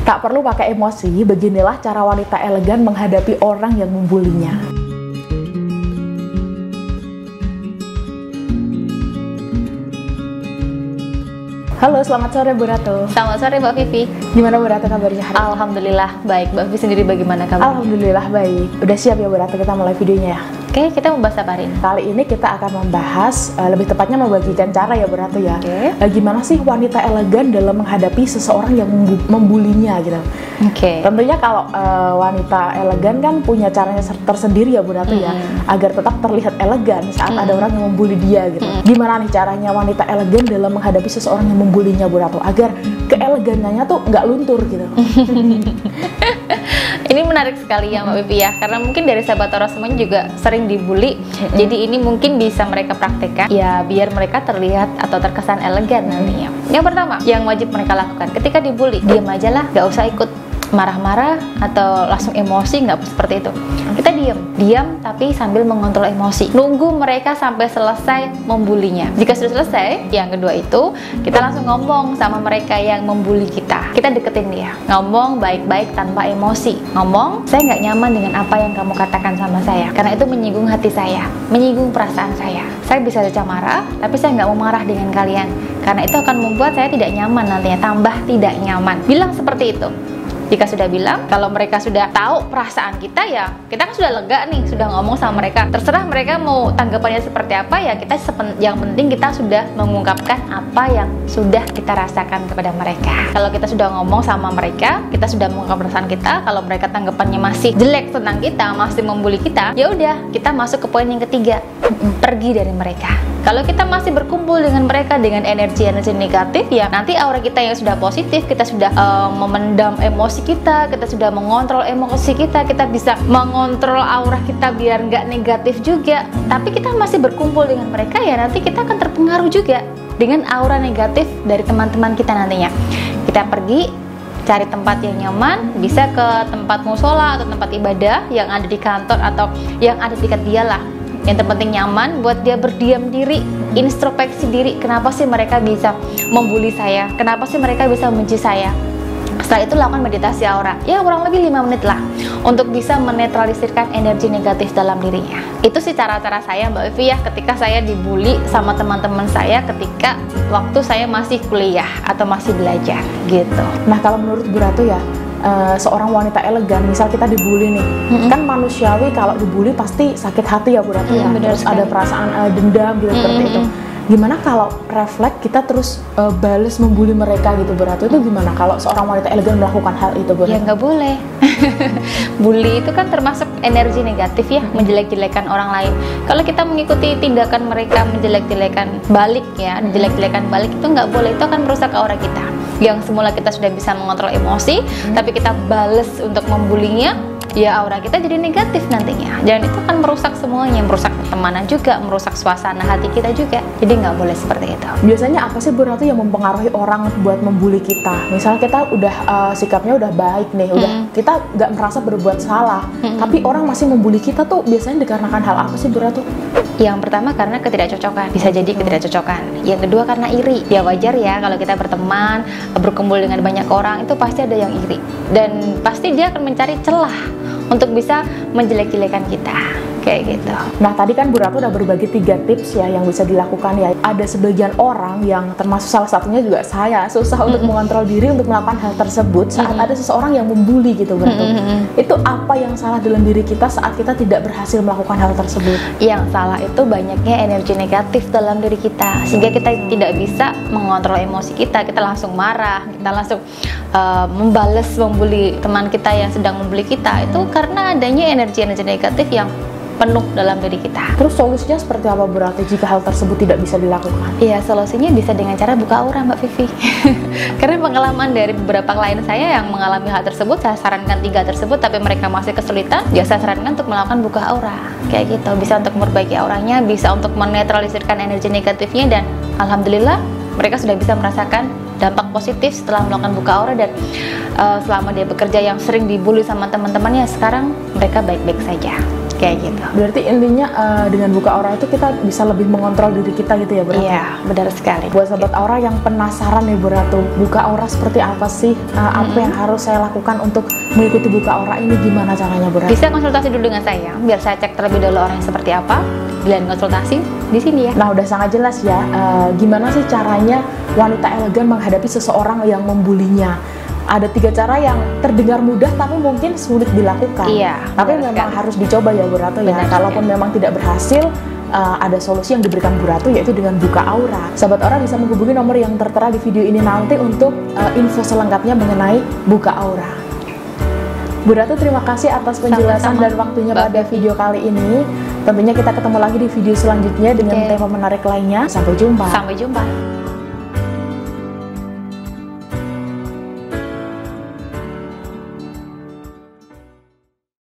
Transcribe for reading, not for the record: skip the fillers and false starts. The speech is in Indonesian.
Tak perlu pakai emosi, beginilah cara wanita elegan menghadapi orang yang membulinya. Halo, selamat sore Bu Ratu. Selamat sore Mbak Vivi. Gimana Bu Ratu kabarnya hari ini? Alhamdulillah baik. Mbak Vivi sendiri bagaimana kabarnya? Alhamdulillah baik. Udah siap ya Bu Ratu, kita mulai videonya ya? Oke, kita membahas apa hari ini? Kali ini kita akan membahas, lebih tepatnya membagikan cara ya Bu Ratu ya. Oke. Gimana sih wanita elegan dalam menghadapi seseorang yang membulinya gitu. Oke. Tentunya kalau wanita elegan kan punya caranya tersendiri ya Bu Ratu ya, agar tetap terlihat elegan saat ada orang yang membuli dia gitu. Gimana nih caranya wanita elegan dalam menghadapi seseorang yang membulinya Bu Ratu, agar keeleganannya tuh nggak luntur gitu. Ini menarik sekali ya Mbak Vivi ya, karena mungkin dari sahabat Tora semuanya juga sering dibully. Jadi ini mungkin bisa mereka praktekkan ya, biar mereka terlihat atau terkesan elegan nantinya. Yang pertama yang wajib mereka lakukan ketika dibully, diam aja lah, nggak usah ikut marah-marah atau langsung emosi, nggak seperti itu. Kita diam tapi sambil mengontrol emosi, nunggu mereka sampai selesai membulinya. Jika sudah selesai, yang kedua itu kita langsung ngomong sama mereka yang membuli kita. Kita deketin dia, ngomong baik-baik tanpa emosi. Ngomong, saya nggak nyaman dengan apa yang kamu katakan sama saya, karena itu menyinggung hati saya, menyinggung perasaan saya. Saya bisa saja marah, tapi saya nggak mau marah dengan kalian, karena itu akan membuat saya tidak nyaman nantinya, tambah tidak nyaman. Bilang seperti itu. Jika sudah bilang, kalau mereka sudah tahu perasaan kita ya, kita kan sudah lega nih, sudah ngomong sama mereka. Terserah mereka mau tanggapannya seperti apa ya, yang penting kita sudah mengungkapkan apa yang sudah kita rasakan kepada mereka. Kalau kita sudah ngomong sama mereka, kita sudah mengungkapkan perasaan kita, kalau mereka tanggapannya masih jelek tentang kita, masih membuli kita, ya udah, kita masuk ke poin yang ketiga, pergi dari mereka. Kalau kita masih berkumpul dengan mereka dengan energi-energi negatif, ya nanti aura kita yang sudah positif, kita sudah memendam emosi kita sudah mengontrol emosi kita bisa mengontrol aura kita biar nggak negatif juga. Tapi kita masih berkumpul dengan mereka, ya nanti kita akan terpengaruh juga dengan aura negatif dari teman-teman kita nantinya. Kita pergi, cari tempat yang nyaman, bisa ke tempat musola atau tempat ibadah yang ada di kantor atau yang ada di dekat dia lah. Yang terpenting nyaman buat dia berdiam diri, introspeksi diri. Kenapa sih mereka bisa membuli saya? Kenapa sih mereka bisa membenci saya? Setelah itu lakukan meditasi aura, ya kurang lebih 5 menit lah, untuk bisa menetralisirkan energi negatif dalam dirinya. Itu sih cara-cara saya Mbak Vivi ya, ketika saya dibully sama teman-teman saya ketika waktu saya masih kuliah atau masih belajar gitu. Nah kalau menurut Bu Ratu ya, seorang wanita elegan, misal kita dibully nih, kan manusiawi kalau dibully pasti sakit hati ya Bu Ratu ya, terus ada perasaan dendam gitu seperti itu. Gimana kalau refleks kita terus bales membuli mereka gitu Bu Ratu, itu gimana kalau seorang wanita elegan melakukan hal itu Bu Ratu? Ya nggak boleh. Bully itu kan termasuk energi negatif ya, menjelek-jelekan orang lain. Kalau kita mengikuti tindakan mereka menjelek-jelekan balik ya, menjelek-jelekan balik itu nggak boleh, itu akan merusak aura kita. Yang semula kita sudah bisa mengontrol emosi, tapi kita bales untuk membulinya, ya aura kita jadi negatif nantinya. Dan itu akan merusak semuanya, merusak pertemanan juga, merusak suasana hati kita juga. Jadi nggak boleh seperti itu. Biasanya apa sih Bu Ratu yang mempengaruhi orang buat membuli kita? Misal kita udah sikapnya udah baik nih, udah kita nggak merasa berbuat salah, tapi orang masih membuli kita tuh biasanya dikarenakan hal apa sih Bu Ratu? Yang pertama karena ketidakcocokan, bisa jadi ketidakcocokan. Yang kedua karena iri. Ya wajar ya kalau kita berteman, berkumpul dengan banyak orang, itu pasti ada yang iri. Dan pasti dia akan mencari celah untuk bisa menjelek-jelekan kita, kayak gitu. Nah tadi kan Bu Ratu udah berbagi 3 tips ya yang bisa dilakukan ya. Ada sebagian orang yang termasuk salah satunya juga saya, susah untuk mengontrol diri untuk melakukan hal tersebut saat ada seseorang yang membuli gitu Bu Ratu. Itu apa yang salah dalam diri kita saat kita tidak berhasil melakukan hal tersebut? Yang salah itu banyaknya energi negatif dalam diri kita, sehingga kita tidak bisa mengontrol emosi kita langsung marah, kita langsung membales membuli teman kita yang sedang membuli kita. Itu karena adanya energi-energi negatif yang penuh dalam diri kita. Terus solusinya seperti apa Bu Ratu jika hal tersebut tidak bisa dilakukan? Iya, solusinya bisa dengan cara buka aura Mbak Vivi. Karena pengalaman dari beberapa klien saya yang mengalami hal tersebut, saya sarankan 3 tersebut, tapi mereka masih kesulitan, ya saya sarankan untuk melakukan buka aura. Kayak gitu, bisa untuk memperbaiki auranya, bisa untuk menetralisirkan energi negatifnya, dan alhamdulillah mereka sudah bisa merasakan dampak positif setelah melakukan buka aura. Dan selama dia bekerja yang sering dibully sama teman-temannya, sekarang mereka baik-baik saja. kayak gitu. Berarti intinya dengan buka aura itu kita bisa lebih mengontrol diri kita gitu ya Bu Ratu? Iya, benar sekali. Buat sahabat aura yang penasaran nih Bu Ratu, buka aura seperti apa sih? Apa yang harus saya lakukan untuk mengikuti buka aura ini, gimana caranya Bu Ratu? Bisa konsultasi dulu dengan saya, biar saya cek terlebih dahulu orang yang seperti apa. Dan konsultasi di sini ya. Nah, udah sangat jelas ya, gimana sih caranya wanita elegan menghadapi seseorang yang membulinya. Ada 3 cara yang terdengar mudah tapi mungkin sulit dilakukan. Iya, tapi memang harus dicoba ya Bu Ratu ya. Kalaupun memang tidak berhasil, ada solusi yang diberikan Bu Ratu, yaitu dengan buka aura. Sahabat aura bisa menghubungi nomor yang tertera di video ini nanti untuk info selengkapnya mengenai buka aura. Bu Ratu, terima kasih atas penjelasan dan waktunya pada video kali ini. Tentunya kita ketemu lagi di video selanjutnya dengan tema menarik lainnya. Sampai jumpa. Sampai jumpa.